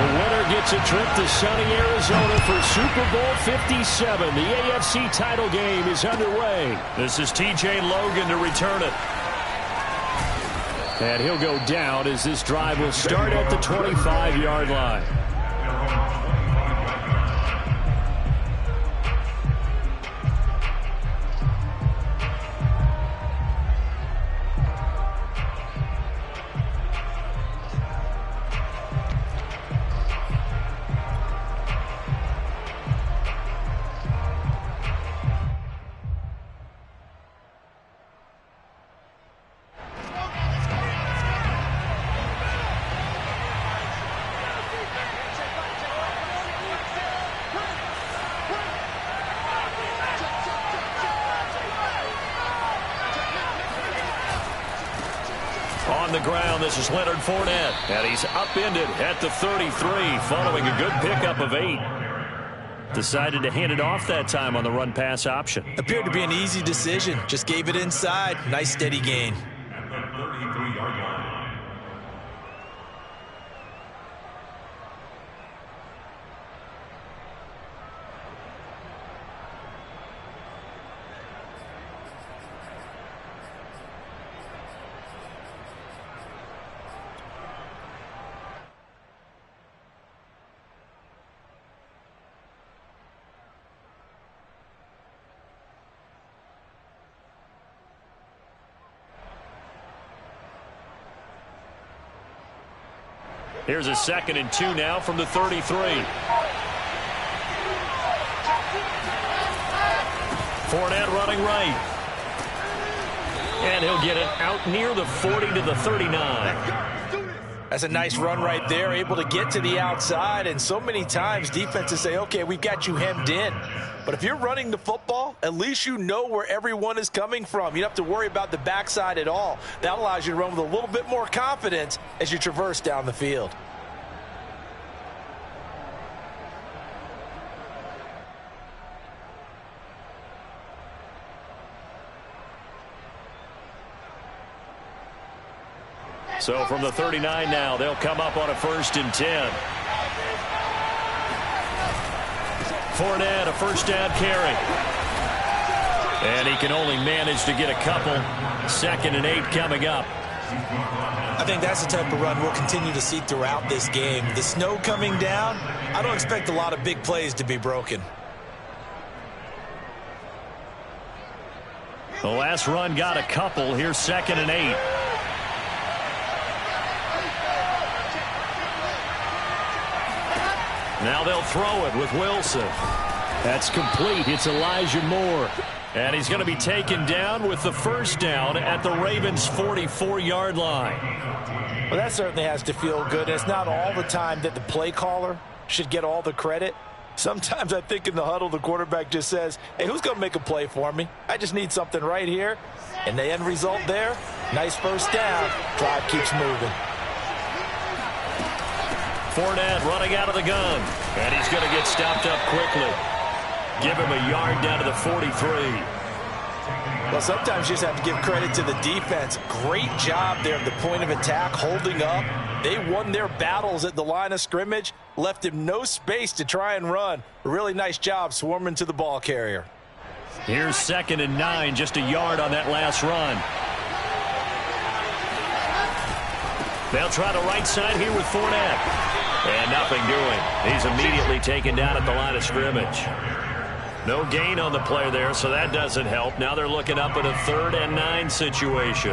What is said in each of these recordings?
winner gets a trip to sunny Arizona for Super Bowl 57. The AFC title game is underway. This is T.J. Logan to return it. And he'll go down as this drive will start at the 25-yard line. On the ground, this is Leonard Fournette, and he's upended at the 33 following a good pickup of 8. Decided to hand it off that time on the run-pass option. Appeared to be an easy decision. Just gave it inside. Nice steady gain. Here's a 2nd and 2 now from the 33. Fournette running right. And he'll get it out near the 40 to the 39. That's a nice run right there, able to get to the outside. And so many times defenses say, okay, we've got you hemmed in. But if you're running the football, at least you know where everyone is coming from. You don't have to worry about the backside at all. That allows you to run with a little bit more confidence as you traverse down the field. So from the 39 now, they'll come up on a 1st and 10. Fournette, a 1st down carry. And he can only manage to get a couple. 2nd and 8 coming up. I think that's the type of run we'll continue to see throughout this game. The snow coming down, I don't expect a lot of big plays to be broken. The last run got a couple. Here's 2nd and 8. Now they'll throw it with Wilson. That's complete. It's Elijah Moore. And he's going to be taken down with the 1st down at the Ravens' 44-yard line. Well, that certainly has to feel good. It's not all the time that the play caller should get all the credit. Sometimes I think in the huddle, the quarterback just says, hey, who's going to make a play for me? I just need something right here. And the end result there, nice 1st down. Drive keeps moving. Fournette running out of the gun. And he's going to get stopped up quickly. Give him a yard down to the 43. Well, sometimes you just have to give credit to the defense. Great job there at the point of attack, holding up. They won their battles at the line of scrimmage, left him no space to try and run. A really nice job swarming to the ball carrier. Here's 2nd and 9, just a yard on that last run. They'll try the right side here with Fournette. And nothing doing. He's immediately taken down at the line of scrimmage. No gain on the play there, so that doesn't help. Now they're looking up at a 3rd and 9 situation.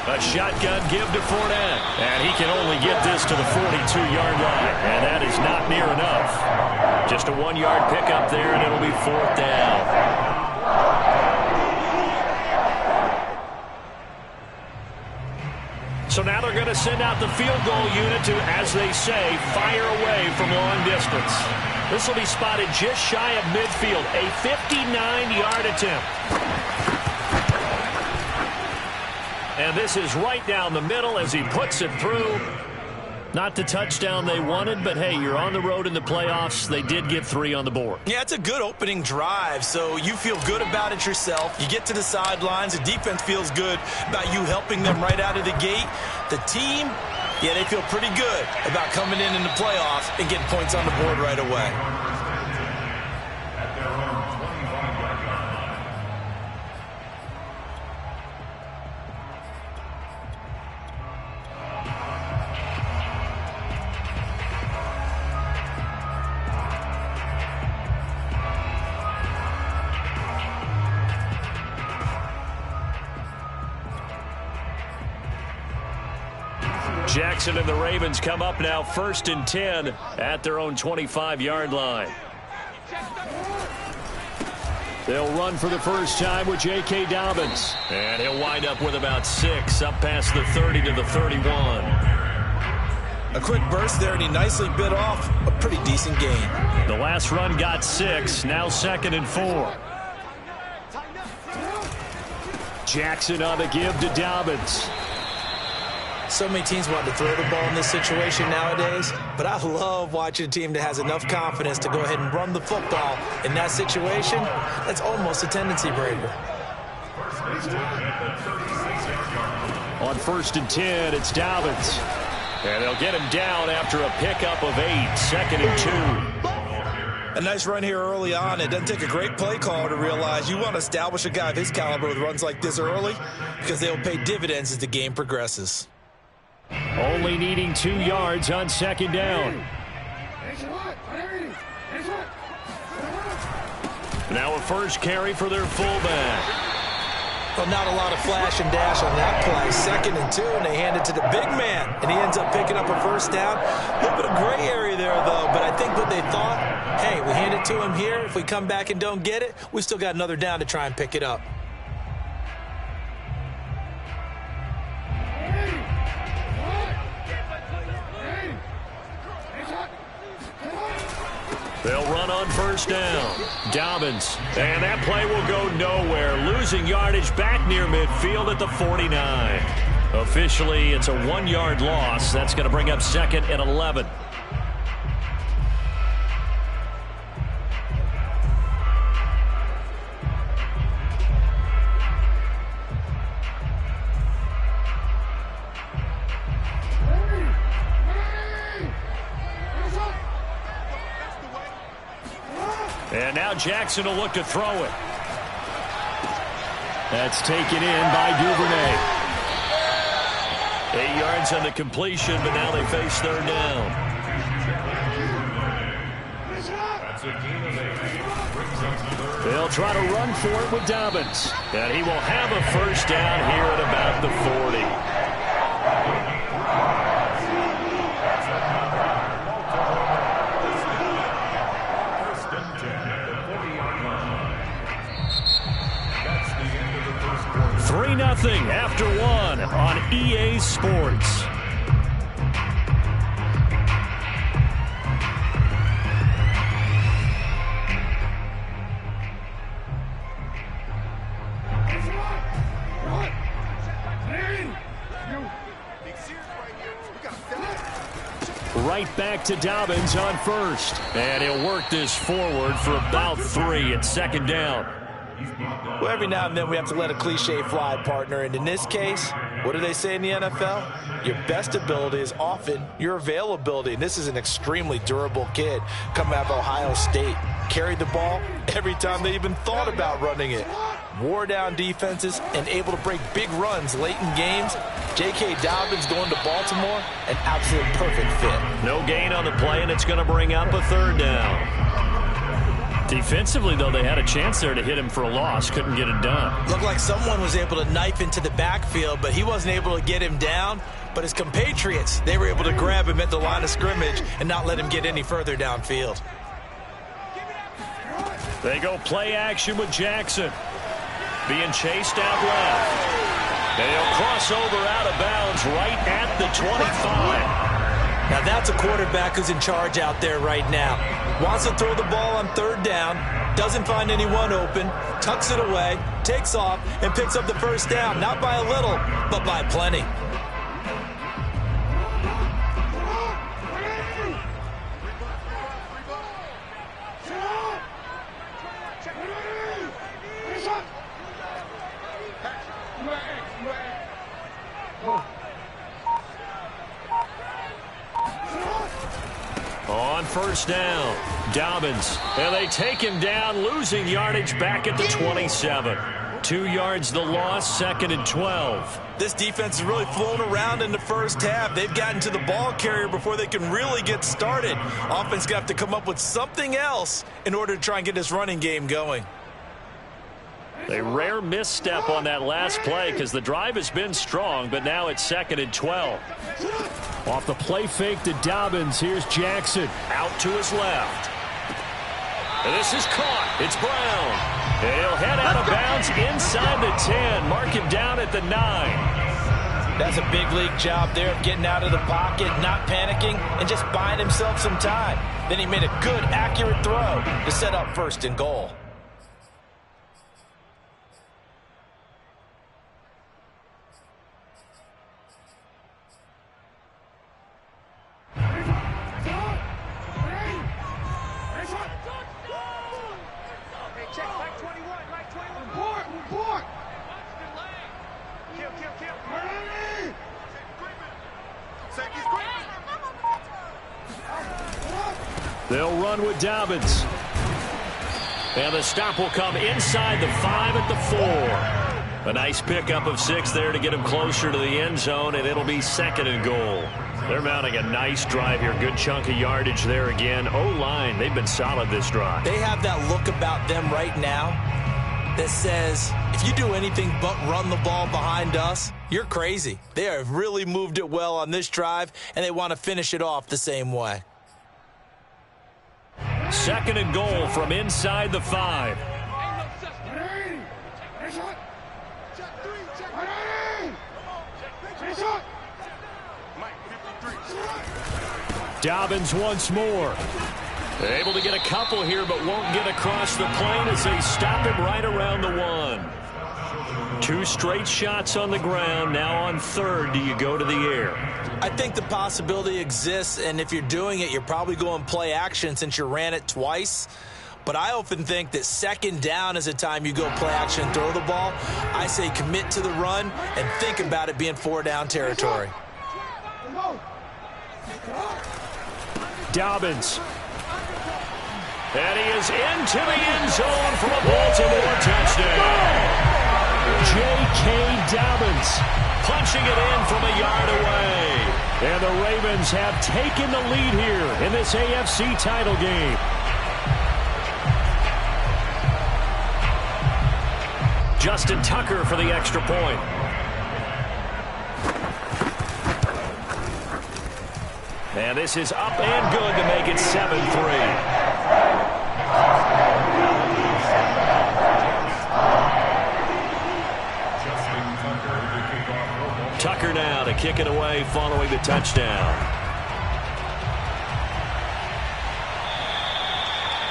A shotgun give to Fournette. And he can only get this to the 42-yard line. And that is not near enough. Just a 1-yard pickup there, and it'll be 4th down. So now they're going to send out the field goal unit to, as they say, fire away from long distance. This will be spotted just shy of midfield. A 59-yard attempt. And this is right down the middle as he puts it through. Not the touchdown they wanted, but hey, you're on the road in the playoffs. They did get 3 on the board. Yeah, it's a good opening drive, so you feel good about it yourself. You get to the sidelines. The defense feels good about you helping them right out of the gate. The team, yeah, they feel pretty good about coming in the playoffs and getting points on the board right away. Jackson and the Ravens come up now 1st and 10 at their own 25-yard line. They'll run for the first time with J.K. Dobbins. And he'll wind up with about 6 up past the 30 to the 31. A quick burst there, and he nicely bit off a pretty decent gain. The last run got 6, now 2nd and 4. Jackson on the give to Dobbins. So many teams want to throw the ball in this situation nowadays, but I love watching a team that has enough confidence to go ahead and run the football in that situation. That's almost a tendency breaker. On 1st and 10, it's Dobbins. And they'll get him down after a pickup of 8, 2nd and 2. A nice run here early on. It doesn't take a great play caller to realize you want to establish a guy of his caliber with runs like this early because they will pay dividends as the game progresses. Only needing 2 yards on 2nd down. Now a first carry for their fullback. Well, not a lot of flash and dash on that play. 2nd and 2, and they hand it to the big man, and he ends up picking up a first down. A little bit of gray area there, though, but I think what they thought, hey, we hand it to him here. If we come back and don't get it, we still got another down to try and pick it up. They'll run on first down. Dobbins. And that play will go nowhere. Losing yardage back near midfield at the 49. Officially, it's a 1-yard loss. That's going to bring up 2nd and 11. And now Jackson will look to throw it. That's taken in by Duvernay. 8 yards on the completion, but now they face 3rd down. They'll try to run for it with Dobbins. And he will have a first down here at about the 40. 3-0 after 1 on EA Sports. Right back to Dobbins on first. And he'll work this forward for about 3 at 2nd down. Well, every now and then we have to let a cliche fly, partner. And in this case, what do they say in the NFL? Your best ability is often your availability. And this is an extremely durable kid coming out of Ohio State. Carried the ball every time they even thought about running it. Wore down defenses and able to break big runs late in games. J.K. Dobbins going to Baltimore, an absolute perfect fit. No gain on the play, and it's going to bring up a 3rd down. Defensively, though, they had a chance there to hit him for a loss. Couldn't get it done. Looked like someone was able to knife into the backfield, but he wasn't able to get him down. But his compatriots, they were able to grab him at the line of scrimmage and not let him get any further downfield. They go play action with Jackson. Being chased out left. And he'll cross over out of bounds right at the 25. Now that's a quarterback who's in charge out there right now. Wants to throw the ball on 3rd down, doesn't find anyone open, tucks it away, takes off, and picks up the first down. Not by a little, but by plenty. on first down. Dobbins, and they take him down, losing yardage back at the 27. 2 yards the loss, 2nd and 12. This defense has really flown around in the first half. They've gotten to the ball carrier before they can really get started. Offense got to come up with something else in order to try and get this running game going. A rare misstep on that last play because the drive has been strong, but now it's 2nd and 12. Off the play fake to Dobbins, here's Jackson. Out to his left. And this is caught. It's Brown. And he'll head out of bounds inside the 10. Mark him down at the 9. That's a big league job there of getting out of the pocket, not panicking, and just buying himself some time. Then he made a good, accurate throw to set up 1st and goal. They'll run with Dobbins. And the stop will come inside the 5 at the 4. A nice pickup of 6 there to get him closer to the end zone, and it'll be 2nd and goal. They're mounting a nice drive here. Good chunk of yardage there again. O-line, they've been solid this drive. They have that look about them right now that says, if you do anything but run the ball behind us, you're crazy. They have really moved it well on this drive, and they want to finish it off the same way. 2nd and goal from inside the 5. Dobbins once more. They're able to get a couple here, but won't get across the plane as they stop him right around the 1. 2 straight shots on the ground. Now on 3rd, do you go to the air? I think the possibility exists, and if you're doing it, you're probably going play action since you ran it twice. But I often think that 2nd down is a time you go play action and throw the ball. I say commit to the run and think about it being 4-down territory. Dobbins. And he is into the end zone for a Baltimore touchdown. J.K. Dobbins punching it in from a yard away. And the Ravens have taken the lead here in this AFC title game. Justin Tucker for the extra point. And this is up and good to make it 7-3. Tucker now to kick it away following the touchdown.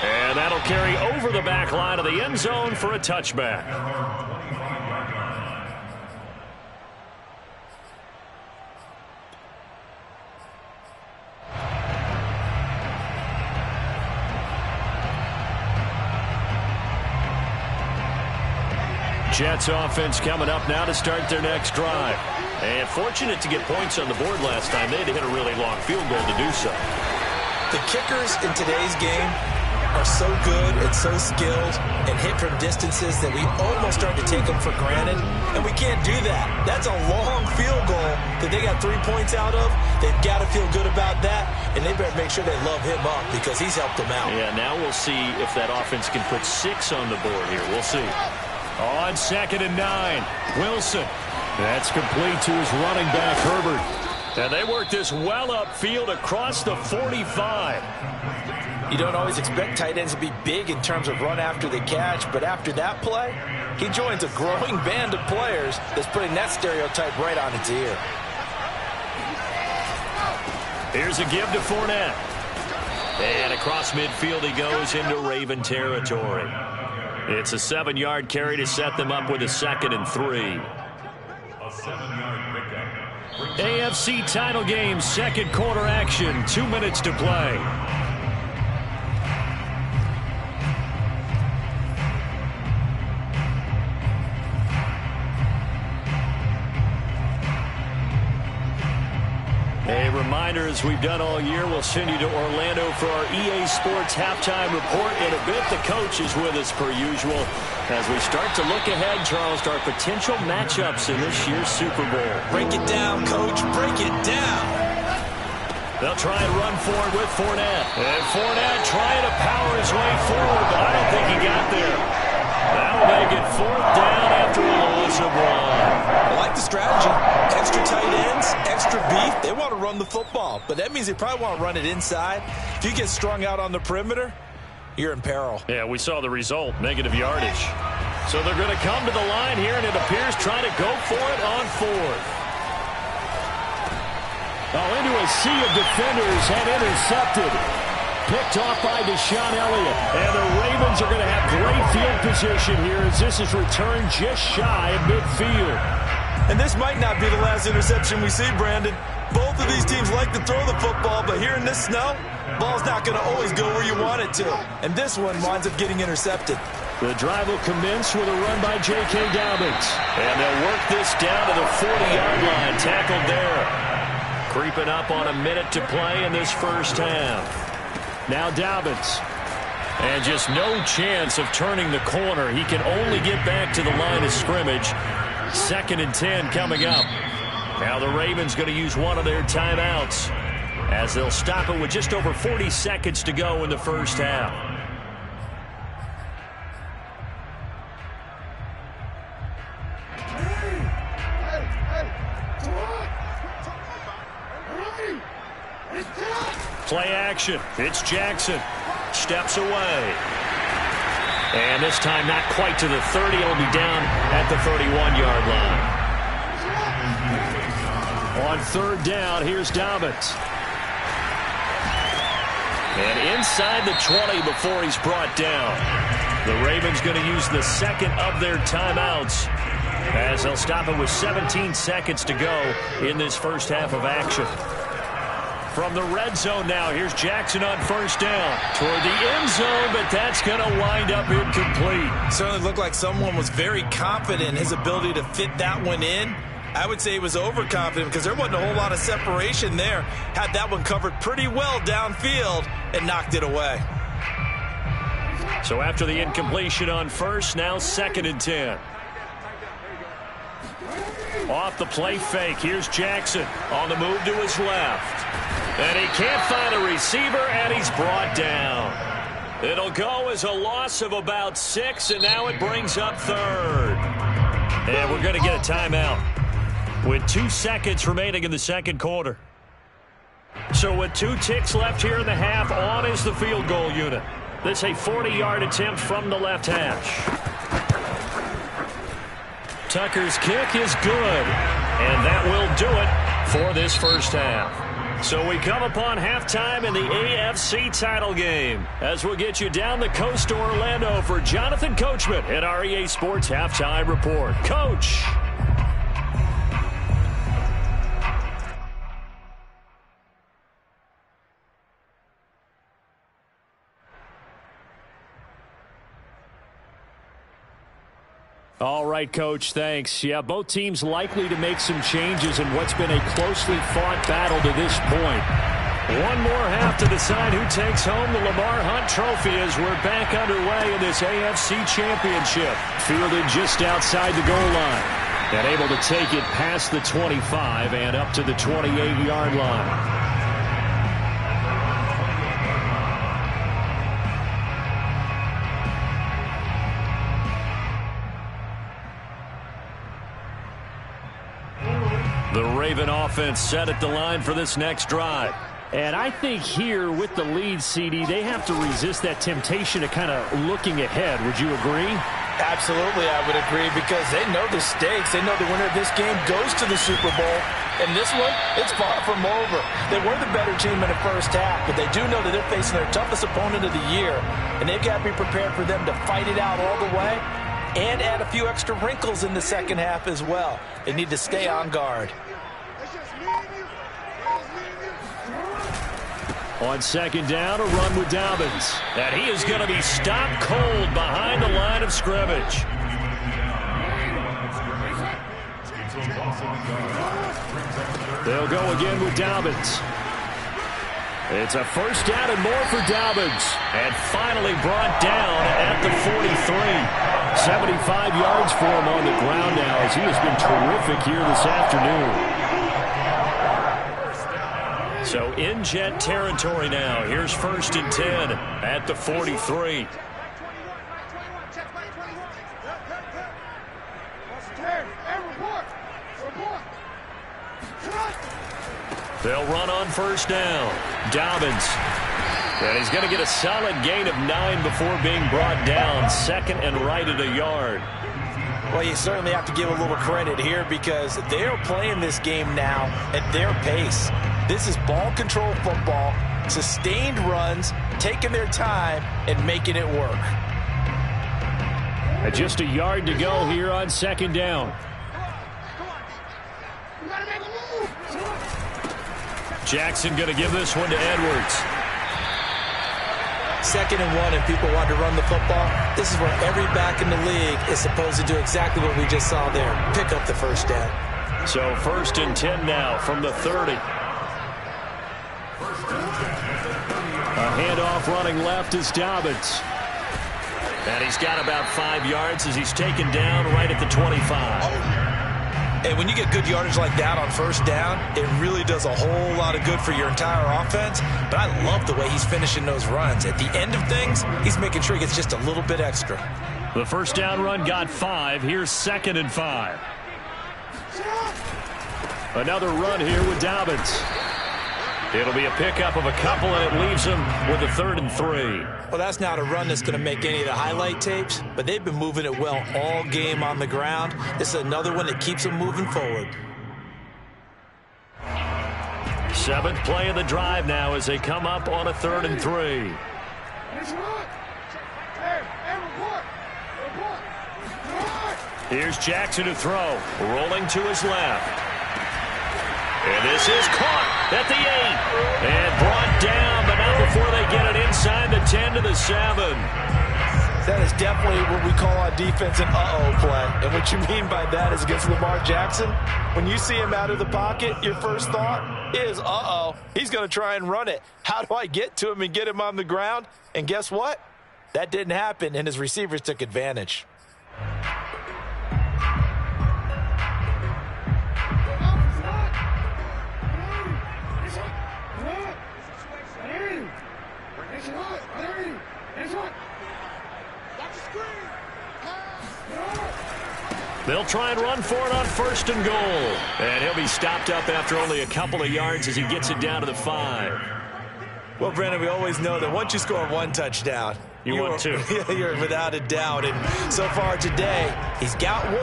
And that'll carry over the back line of the end zone for a touchback. Jets offense coming up now to start their next drive. And fortunate to get points on the board last time. They had to hit a really long field goal to do so. The kickers in today's game are so good and so skilled and hit from distances that we almost start to take them for granted. And we can't do that. That's a long field goal that they got 3 points out of. They've got to feel good about that. And they better make sure they love him up because he's helped them out. Yeah, now we'll see if that offense can put 6 on the board here. We'll see. On 2nd and 9, Wilson. That's complete to his running back, Herbert. And they work this well upfield across the 45. You don't always expect tight ends to be big in terms of run after the catch, but after that play, he joins a growing band of players that's putting that stereotype right on its ear. Here's a give to Fournette. And across midfield he goes into Raven territory. It's a 7-yard carry to set them up with a 2nd and 3. A 7-yard pickup. AFC title game, second quarter action, 2 minutes to play. A reminder, as we've done all year, we'll send you to Orlando for our EA Sports halftime report. In a bit, the coach is with us per usual as we start to look ahead, Charles, to our potential matchups in this year's Super Bowl. Break it down, Coach. Break it down. They'll try and run for it with Fournette. And Fournette trying to power his way forward, but I don't think he got there. That'll make it 4th down after a loss of 1. I like the strategy. Extra tight ends, extra beef. They want to run the football, but that means they probably want to run it inside. If you get strung out on the perimeter, you're in peril. Yeah, we saw the result, negative yardage. So they're going to come to the line here, and it appears trying to go for it on 4th. Oh, into a sea of defenders and intercepted. Picked off by Deshaun Elliott. And the Ravens are going to have great field position here as this is returned just shy of midfield. And this might not be the last interception we see, Brandon. Both of these teams like to throw the football, but here in this snow, ball's not going to always go where you want it to. And this one winds up getting intercepted. The drive will commence with a run by J.K. Dobbins. And they'll work this down to the 40-yard line. Tackled there. Creeping up on a minute to play in this first half. Now Dobbins. And just no chance of turning the corner. He can only get back to the line of scrimmage. 2nd and 10 coming up. Now the Ravens going to use one of their timeouts as they'll stop it with just over 40 seconds to go in the first half. Play action. It's Jackson. Steps away. And this time not quite to the 30. It'll be down at the 31-yard line. On 3rd down, here's Dobbins. And inside the 20 before he's brought down. The Ravens going to use the 2nd of their timeouts as they'll stop it with 17 seconds to go in this first half of action. From the red zone now, here's Jackson on 1st down. Toward the end zone, but that's going to wind up incomplete. Certainly looked like someone was very confident in his ability to fit that one in. I would say he was overconfident because there wasn't a whole lot of separation there. Had that one covered pretty well downfield and knocked it away. So after the incompletion on 1st, now 2nd and 10. Off the play fake, here's Jackson on the move to his left. And he can't find a receiver, and he's brought down. It'll go as a loss of about 6, and now it brings up 3rd. And we're going to get a timeout with 2 seconds remaining in the 2nd quarter. So with 2 ticks left here in the half, on is the field goal unit. This a 40-yard attempt from the left hash. Tucker's kick is good, and that will do it for this first half. So we come upon halftime in the AFC title game as we'll get you down the coast to Orlando for Jonathan Coachman at our EA Sports Halftime Report. Coach. All right, Coach, thanks. Yeah, both teams likely to make some changes in what's been a closely fought battle to this point. One more half to decide who takes home the Lamar Hunt Trophy as we're back underway in this AFC Championship. Fielded just outside the goal line and able to take it past the 25 and up to the 28-yard line. The Raven offense set at the line for this next drive. And I think here with the lead, CD, they have to resist that temptation to kind of looking ahead. Would you agree? Absolutely, I would agree, because they know the stakes. They know the winner of this game goes to the Super Bowl. And this one, it's far from over. They were the better team in the first half, but they do know that they're facing their toughest opponent of the year. And they've got to be prepared for them to fight it out all the way and add a few extra wrinkles in the second half as well. They need to stay on guard. On 2nd down, a run with Dobbins. And he is going to be stopped cold behind the line of scrimmage. It's a loss of the yard. Brings up 3rd They'll go again with Dobbins. It's a first down and more for Dobbins. And finally brought down at the 43. 75 yards for him on the ground now as he has been terrific here this afternoon. So in Jet territory now. Here's 1st and 10 at the 43. They'll run on 1st down. Dobbins. And he's going to get a solid gain of 9 before being brought down. 2nd and right at a yard. Well, you certainly have to give a little credit here because they're playing this game now at their pace. This is ball control football, sustained runs, taking their time and making it work. Just a yard to go here on 2nd down. Jackson going to give this one to Edwards. 2nd and 1, and people want to run the football. This is where every back in the league is supposed to do exactly what we just saw there. Pick up the 1st down. So 1st and 10 now from the 30. A handoff running left is Dobbins. And he's got about 5 yards as he's taken down right at the 25. And when you get good yardage like that on 1st down, it really does a whole lot of good for your entire offense. But I love the way he's finishing those runs. At the end of things, he's making sure he gets just a little bit extra. The 1st down run got 5. Here's 2nd and 5. Another run here with Dobbins. It'll be a pickup of a couple, and it leaves him with a 3rd and 3. Well, that's not a run that's going to make any of the highlight tapes, but they've been moving it well all game on the ground. This is another one that keeps them moving forward. 7th play of the drive now as they come up on a 3rd and 3. Here's Jackson to throw, rolling to his left. And this is caught at the 8 and brought down, but not before they get it inside the 10 to the 7. That is definitely what we call on defense an uh-oh play. And what you mean by that is against Lamar Jackson, when you see him out of the pocket, your first thought is, uh-oh, he's going to try and run it. How do I get to him and get him on the ground? And guess what? That didn't happen, and his receivers took advantage. They'll try and run for it on 1st and goal. And he'll be stopped up after only a couple of yards as he gets it down to the 5. Well, Brandon, we always know that once you score 1 touchdown, you want 2. You're without a doubt. And so far today, he's got 1,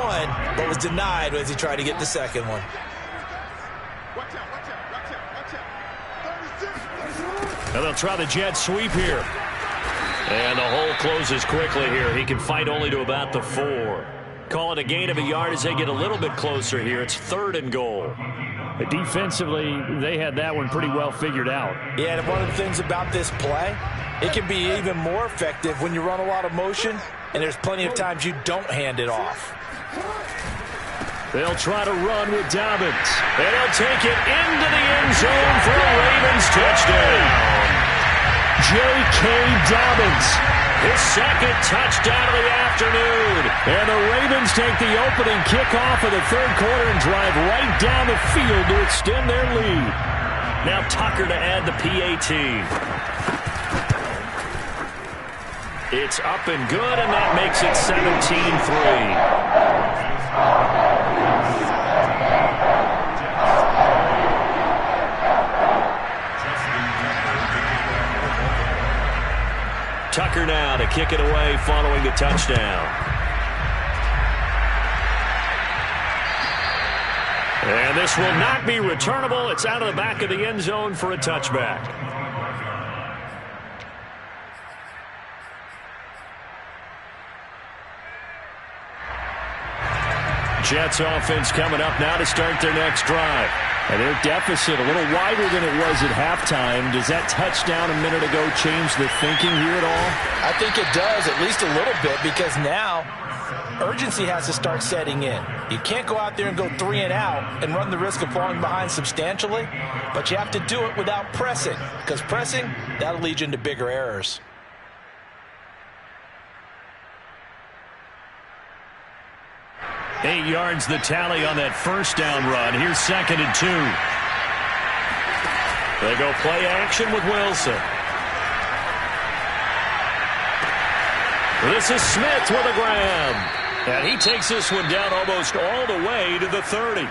but was denied as he tried to get the 2nd one. And they'll try the jet sweep here. And the hole closes quickly here. He can fight only to about the 4. Call it a gain of a yard as they get a little bit closer here. It's 3rd and goal. Defensively, they had that one pretty well figured out. Yeah, and one of the things about this play, it can be even more effective when you run a lot of motion, and there's plenty of times you don't hand it off. They'll try to run with Dobbins. And he'll take it into the end zone for a Ravens touchdown. J.K. Dobbins. His 2nd touchdown of the afternoon. And the Ravens take the opening kickoff of the 3rd quarter and drive right down the field to extend their lead. Now Tucker to add the PAT. It's up and good, and that makes it 17-3. Tucker now to kick it away following the touchdown. And this will not be returnable. It's out of the back of the end zone for a touchback. Jets offense coming up now to start their next drive. And their deficit a little wider than it was at halftime. Does that touchdown a minute ago change the thinking here at all? I think it does, at least a little bit, because now urgency has to start setting in. You can't go out there and go 3 and out and run the risk of falling behind substantially, but you have to do it without pressing, because pressing, that'll lead you into bigger errors. Eight yards the tally on that first down run. Here's 2nd and 2. They go play action with Wilson. This is Smith with a grab. And he takes this one down almost all the way to the 30.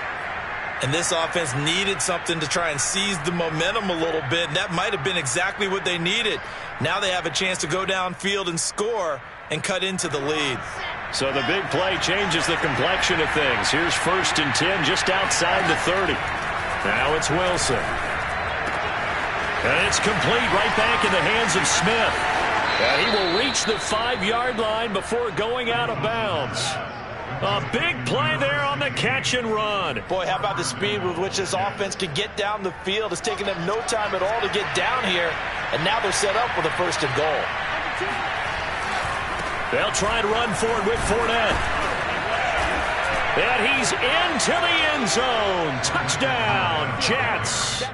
And this offense needed something to try and seize the momentum a little bit. And that might have been exactly what they needed. Now they have a chance to go downfield and score and cut into the lead. So the big play changes the complexion of things. Here's 1st and 10 just outside the 30. Now it's Wilson. And it's complete right back in the hands of Smith. And he will reach the 5-yard line before going out of bounds. A big play there on the catch and run. Boy, how about the speed with which this offense can get down the field? It's taken them no time at all to get down here. And now they're set up with a 1st and goal. They'll try and run for it with Fournette. And he's into the end zone. Touchdown, Jets.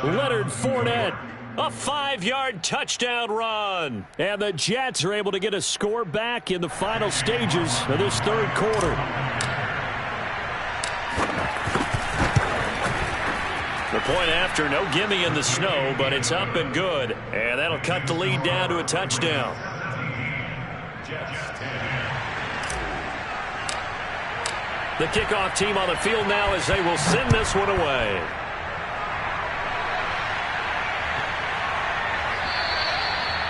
Leonard Fournette, a 5-yard touchdown run. And the Jets are able to get a score back in the final stages of this 3rd quarter. The point after, no gimme in the snow, but it's up and good. And that'll cut the lead down to a touchdown. The kickoff team on the field now as they will send this one away.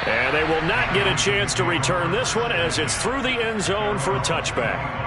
And they will not get a chance to return this one as it's through the end zone for a touchback.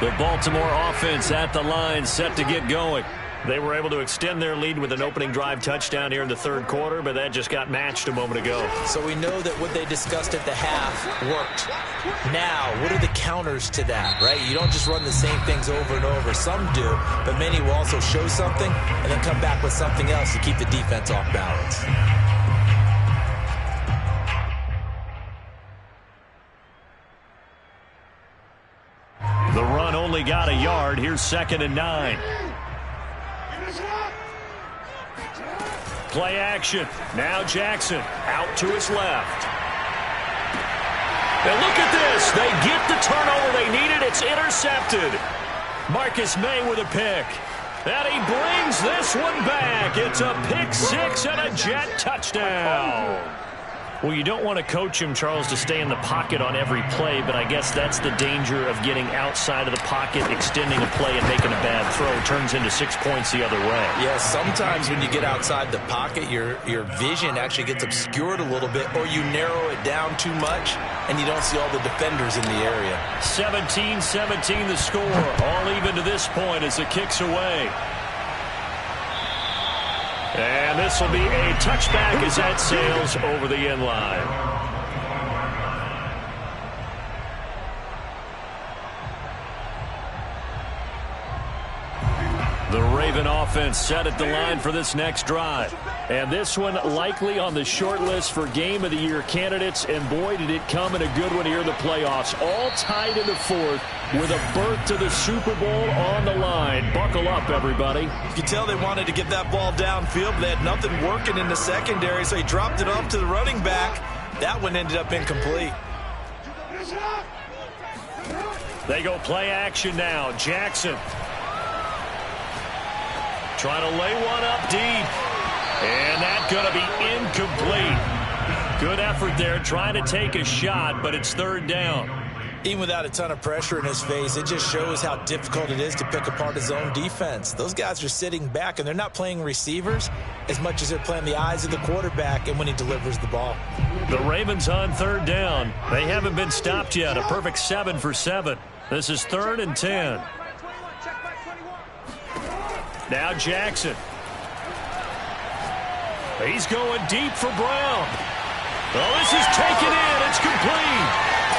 The Baltimore offense at the line, set to get going. They were able to extend their lead with an opening drive touchdown here in the 3rd quarter, but that just got matched a moment ago. So we know that what they discussed at the half worked. Now, what are the counters to that, right? You don't just run the same things over and over. Some do, but many will also show something and then come back with something else to keep the defense off balance. The run only got a yard. Here's 2nd and 9. Play action. Now Jackson out to his left. And look at this. They get the turnover they needed. It's intercepted. Marcus May with a pick. And he brings this one back. It's a pick 6 and a Jet touchdown. Well, you don't want to coach him, Charles, to stay in the pocket on every play, but I guess that's the danger of getting outside of the pocket, extending a play and making a bad throw. Turns into 6 points the other way. Yeah, sometimes when you get outside the pocket, your vision actually gets obscured a little bit, or you narrow it down too much, and you don't see all the defenders in the area. 17-17 the score. All even to this point as it kicks away. And this will be a touchback as that sails over the end line. The Raven offense set at the line for this next drive. And this one likely on the short list for Game of the Year candidates. And boy, did it come in a good one here in the playoffs. All tied in the 4th with a berth to the Super Bowl on the line. Buckle up, everybody. You can tell they wanted to get that ball downfield, but they had nothing working in the secondary, so he dropped it off to the running back. That one ended up incomplete. They go play action now. Jackson trying to lay one up deep. And that's going to be incomplete. Good effort there trying to take a shot, but it's 3rd down. Even without a ton of pressure in his face, it just shows how difficult it is to pick apart his own defense. Those guys are sitting back, and they're not playing receivers as much as they're playing the eyes of the quarterback and when he delivers the ball. The Ravens on 3rd down. They haven't been stopped yet. A perfect 7 for 7. This is 3rd and 10. Now Jackson. He's going deep for Brown. Oh, this is taken in. It's complete.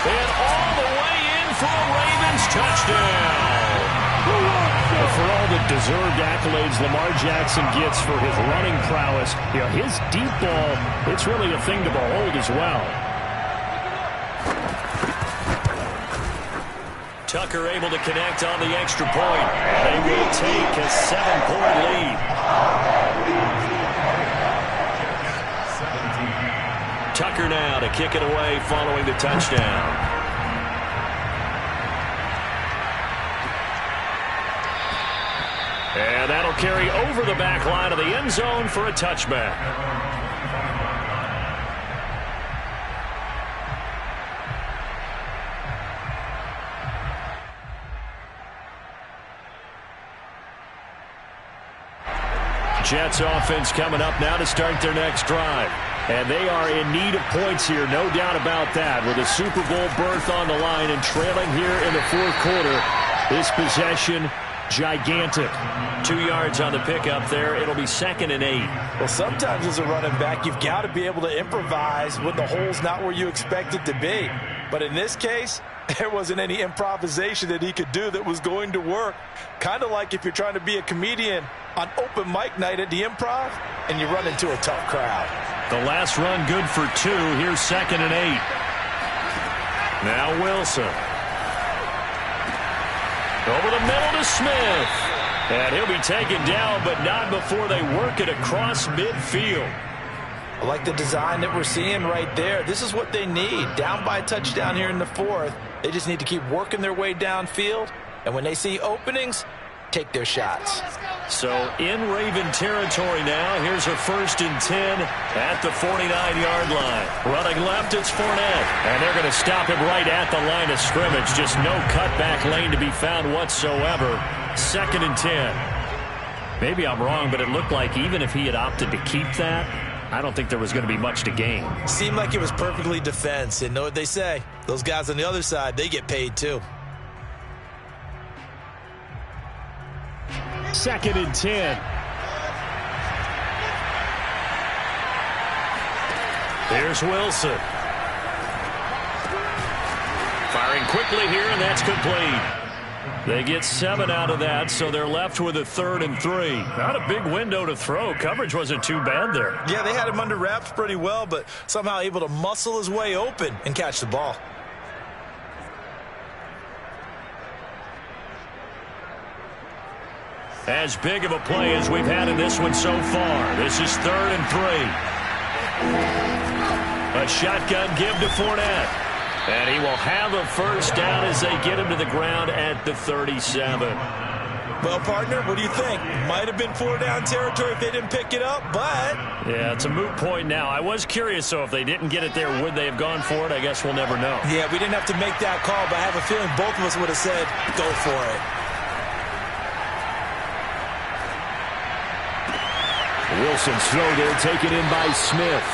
And all the way in for a Ravens touchdown. For all the deserved accolades Lamar Jackson gets for his running prowess, his deep ball, it's really a thing to behold as well. Tucker able to connect on the extra point. They will take a 7-point lead. Tucker now to kick it away following the touchdown. And that'll carry over the back line of the end zone for a touchback. Jets offense coming up now to start their next drive. And they are in need of points here, no doubt about that. With a Super Bowl berth on the line and trailing here in the fourth quarter, this possession gigantic. 2 yards on the pickup there. It'll be 2nd and 8. Well, sometimes as a running back, you've got to be able to improvise when the hole's not where you expect it to be. But in this case, there wasn't any improvisation that he could do that was going to work. Kind of like if you're trying to be a comedian on open mic night at the Improv and you run into a tough crowd. The last run good for 2. Here's 2nd and 8. Now Wilson. Over the middle to Smith. And he'll be taken down, but not before they work it across midfield. I like the design that we're seeing right there. This is what they need. Down by a touchdown here in the fourth. They just need to keep working their way downfield. And when they see openings, take their shots. So in Raven territory now. Here's a 1st and 10 at the 49-yard line. Running left, it's Fournette. And they're going to stop him right at the line of scrimmage. Just no cutback lane to be found whatsoever. 2nd and 10. Maybe I'm wrong, but it looked like even if he had opted to keep that, I don't think there was going to be much to gain. Seemed like it was perfectly defense. And know what they say? Those guys on the other side, they get paid too. 2nd and 10. Here's Wilson. Firing quickly here, and that's complete. They get 7 out of that, so they're left with a 3rd and 3. Not a big window to throw. Coverage wasn't too bad there. Yeah, they had him under wraps pretty well, but somehow able to muscle his way open and catch the ball. As big of a play as we've had in this one so far. This is 3rd and 3. A shotgun give to Fournette. And he will have a first down as they get him to the ground at the 37. Well, partner, what do you think? Might have been 4-down territory if they didn't pick it up, but... Yeah, it's a moot point now. I was curious, so if they didn't get it there, would they have gone for it? I guess we'll never know. Yeah, we didn't have to make that call, but I have a feeling both of us would have said, go for it. Wilson's throw there taken in by Smith.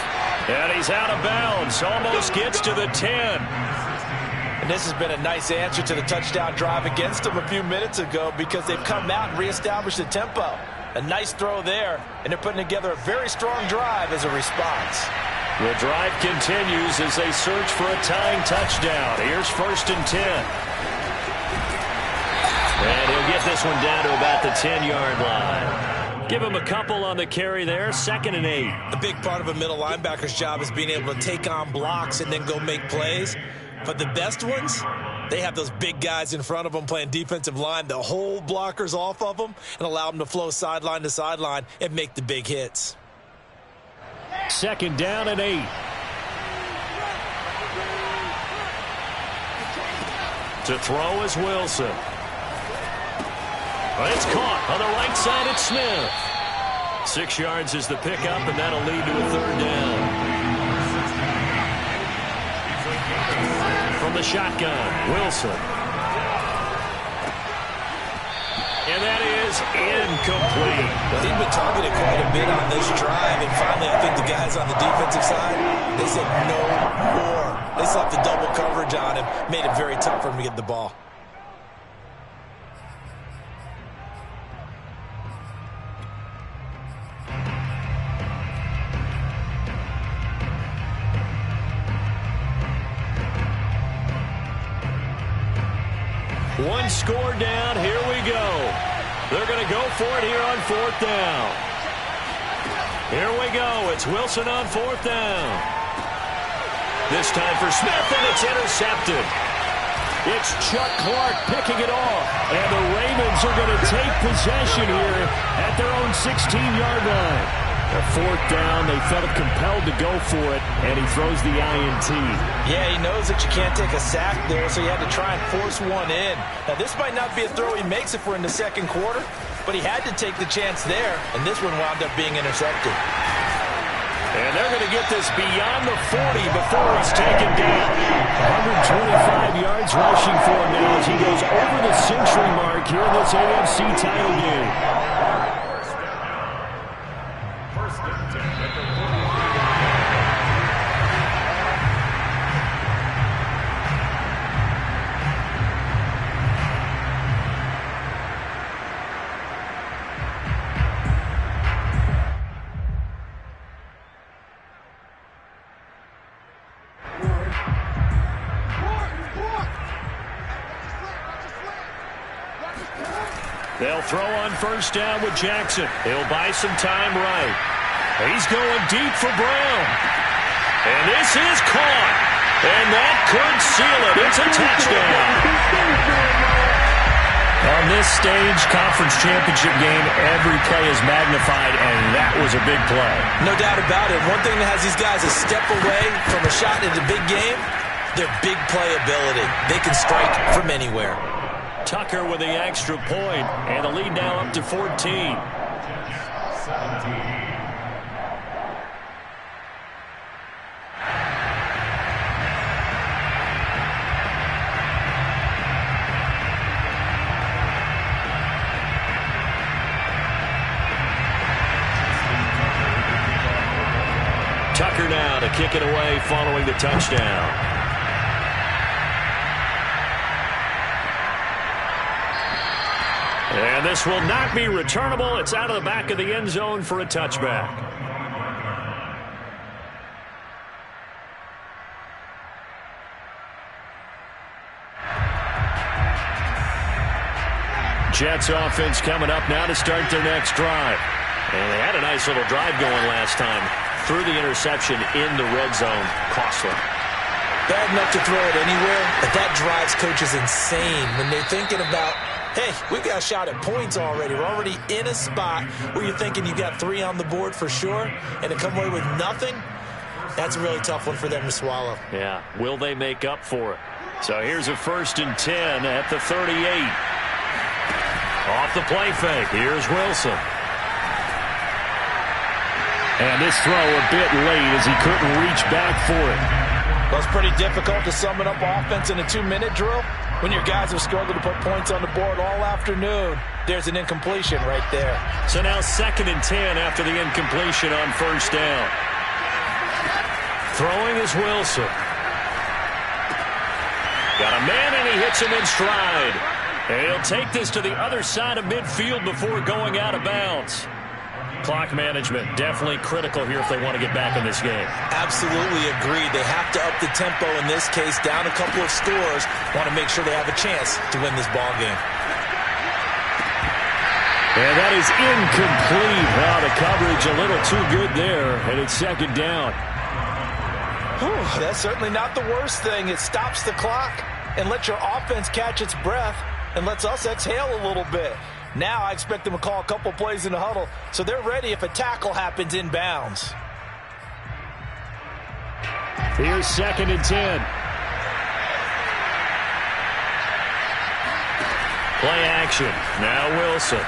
And he's out of bounds. Almost gets to the 10. And this has been a nice answer to the touchdown drive against them a few minutes ago because they've come out and reestablished the tempo. A nice throw there, and they're putting together a very strong drive as a response. The drive continues as they search for a tying touchdown. Here's 1st and 10. And he'll get this one down to about the 10-yard line. Give him a couple on the carry there. 2nd and 8. A big part of a middle linebacker's job is being able to take on blocks and then go make plays. But the best ones, they have those big guys in front of them playing defensive line. The whole blockers off of them and allow them to flow sideline to sideline and make the big hits. 2nd down and 8. To throw is Wilson. But it's caught on the right side. It's Smith. 6 yards is the pickup, and that'll lead to a 3rd down. From the shotgun, Wilson. And that is incomplete. Well, he's been targeted quite a bit on this drive, and finally I think the guys on the defensive side, they said no more. They slapped the double coverage on him, made it very tough for him to get the ball. One score down. Here we go. They're going to go for it here on 4th down. Here we go. It's Wilson on 4th down. This time for Smith, and it's intercepted. It's Chuck Clark picking it off. And the Ravens are going to take possession here at their own 16-yard line. A 4th down, they felt compelled to go for it, and he throws the INT. Yeah, he knows that you can't take a sack there, so he had to try and force one in. Now, this might not be a throw he makes if we're in the second quarter, but he had to take the chance there, and this one wound up being intercepted. And they're going to get this beyond the 40 before he's taken down. 125 yards rushing for him now as he goes over the century mark here in this AFC title game. They'll throw on 1st down with Jackson. He'll buy some time right. He's going deep for Brown. And this is caught. And that could seal it. It's a touchdown. On this stage, conference championship game, every play is magnified, and that was a big play. No doubt about it. One thing that has these guys a step away from a shot in the big game, their big play ability. They can strike from anywhere. Tucker with the extra point, and the lead now up to 14. 17. Tucker now to kick it away following the touchdown. And this will not be returnable. It's out of the back of the end zone for a touchback. Jets offense coming up now to start their next drive. And they had a nice little drive going last time. Threw the interception in the red zone. Costly. Bad enough to throw it anywhere, but that drives coaches insane when they're thinking about, hey, we've got a shot at points already. We're already in a spot where you're thinking you've got 3 on the board for sure, and to come away with nothing, that's a really tough one for them to swallow. Yeah, will they make up for it? So here's a 1st and 10 at the 38. Off the play fake, here's Wilson. And this throw a bit late as he couldn't reach back for it. Well, it's pretty difficult to sum it up offense in a 2-minute drill when your guys have struggled to put points on the board all afternoon. There's an incompletion right there. So now 2nd and 10 after the incompletion on 1st down. Throwing is Wilson. Got a man and he hits him in stride. And he'll take this to the other side of midfield before going out of bounds. Clock management definitely critical here if they want to get back in this game. Absolutely agreed. They have to up the tempo in this case, down a couple of scores. Want to make sure they have a chance to win this ball game. And that is incomplete. Now the coverage a little too good there, and it's 2nd down. Whew, that's certainly not the worst thing. It stops the clock and lets your offense catch its breath and lets us exhale a little bit. Now I expect them to call a couple plays in the huddle, so they're ready if a tackle happens inbounds. Here's 2nd and 10. Play action. Now Wilson.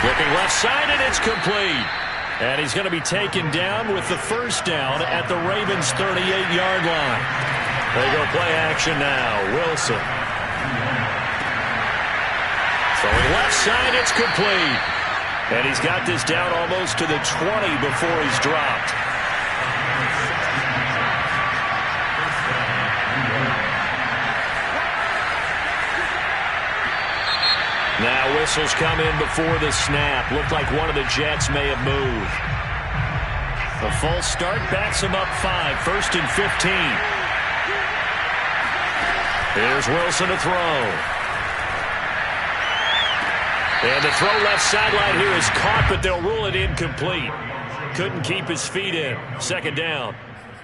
Looking left side, and it's complete. And he's going to be taken down with the 1st down at the Ravens' 38-yard line. They go play action now. Wilson. Throwing left side, it's complete. And he's got this down almost to the 20 before he's dropped. Now whistles come in before the snap. Looked like one of the Jets may have moved. A false start backs him up 5. 1st and 15. Here's Wilson to throw. And the throw left sideline here is caught, but they'll rule it incomplete. Couldn't keep his feet in. Second down.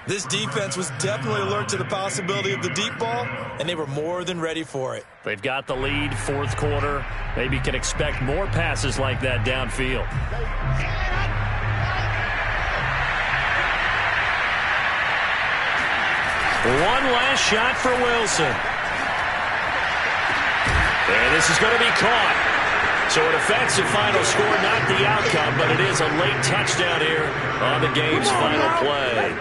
This defense was definitely alert to the possibility of the deep ball, and they were more than ready for it. They've got the lead, fourth quarter. Maybe can expect more passes like that downfield. One last shot for Wilson. And this is going to be caught. So an offensive final score, not the outcome, but it is a late touchdown here on the game's final play.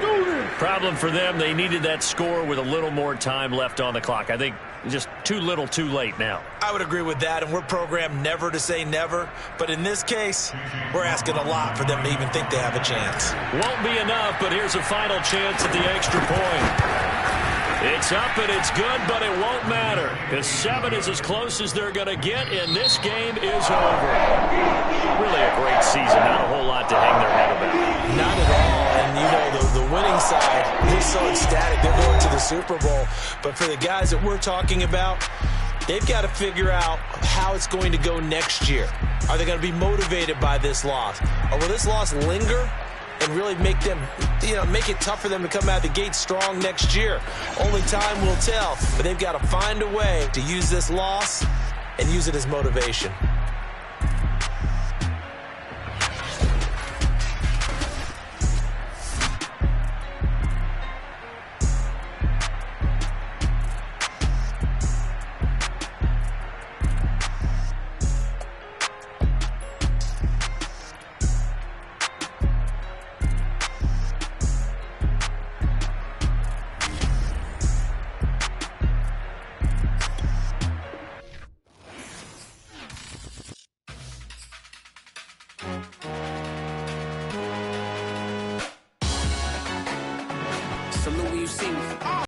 Problem for them, they needed that score with a little more time left on the clock. I think just too little too late now. I would agree with that, and we're programmed never to say never. But in this case, we're asking a lot for them to even think they have a chance. Won't be enough, but here's a final chance at the extra point. It's up and it's good, but it won't matter. Because 7 is as close as they're going to get, and this game is over. Really a great season. Not a whole lot to hang their head about. Not at all. And, you know, the winning side, they're so ecstatic. They're going to the Super Bowl. But for the guys that we're talking about, they've got to figure out how it's going to go next year. Are they going to be motivated by this loss? Or will this loss linger and really make them, make it tough for them to come out of the gate strong next year? Only time will tell, but they've got to find a way to use this loss and use it as motivation.